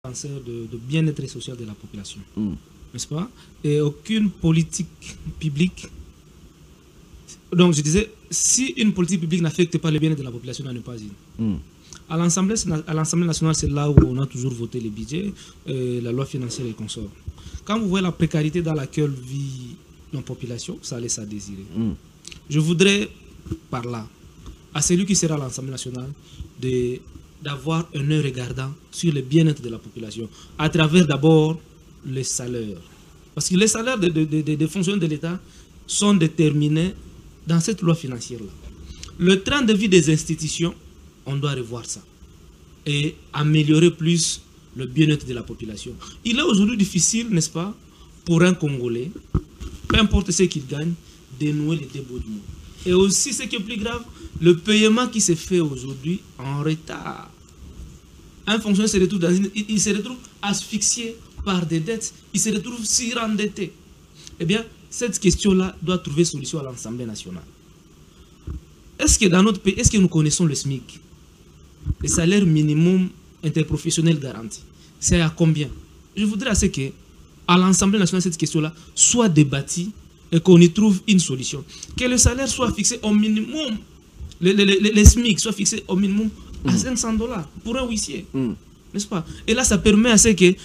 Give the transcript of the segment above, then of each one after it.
de bien-être social de la population. N'est-ce pas? Et aucune politique publique. Donc je disais, si une politique publique n'affecte pas le bien-être de la population, elle n'est pas une. À l'Assemblée nationale, c'est là où on a toujours voté les budgets, la loi financière et consorts. Quand vous voyez la précarité dans laquelle vit nos populations, ça laisse à désirer. Je voudrais, par là, à celui qui sera à l'Assemblée nationale, d'avoir un œil regardant sur le bien-être de la population, à travers d'abord les salaires. Parce que les salaires des fonctionnaires de l'État sont déterminés dans cette loi financière-là. Le train de vie des institutions, on doit revoir ça et améliorer plus le bien-être de la population. Il est aujourd'hui difficile, n'est-ce pas, pour un Congolais, peu importe ce qu'il gagne, de nouer les débuts du monde. Et aussi, ce qui est plus grave, le paiement qui se fait aujourd'hui en retard. Un fonctionnaire se retrouve il se retrouve asphyxié par des dettes, il se retrouve surendetté. Eh bien, cette question-là doit trouver solution à l'Assemblée nationale. Est-ce que dans notre pays, est-ce que nous connaissons le SMIC? Le salaire minimum interprofessionnel garanti. C'est à combien? Je voudrais assez que, à l'Assemblée nationale, cette question-là soit débattue et qu'on y trouve une solution. Que le salaire soit fixé au minimum, le SMIC soit fixé au minimum à $500 pour un huissier. N'est-ce pas? Et là, ça permet à ce que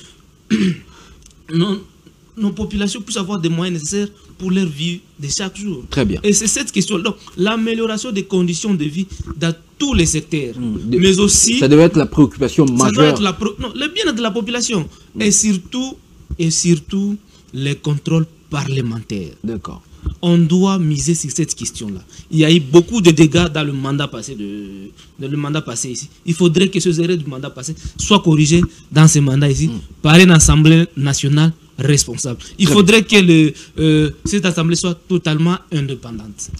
nos populations puissent avoir des moyens nécessaires pour leur vie de chaque jour. Très bien. Et c'est cette question. Donc, l'amélioration des conditions de vie dans tous les secteurs. Mais aussi... Ça devait être la préoccupation majeure. Ça doit être le bien-être de la population. Et surtout, les contrôles parlementaires. D'accord. On doit miser sur cette question-là. Il y a eu beaucoup de dégâts dans le mandat passé, ici. Il faudrait que ces erreurs du mandat passé soient corrigées dans ce mandat ici par une Assemblée nationale responsable. Il faudrait que cette Assemblée soit totalement indépendante.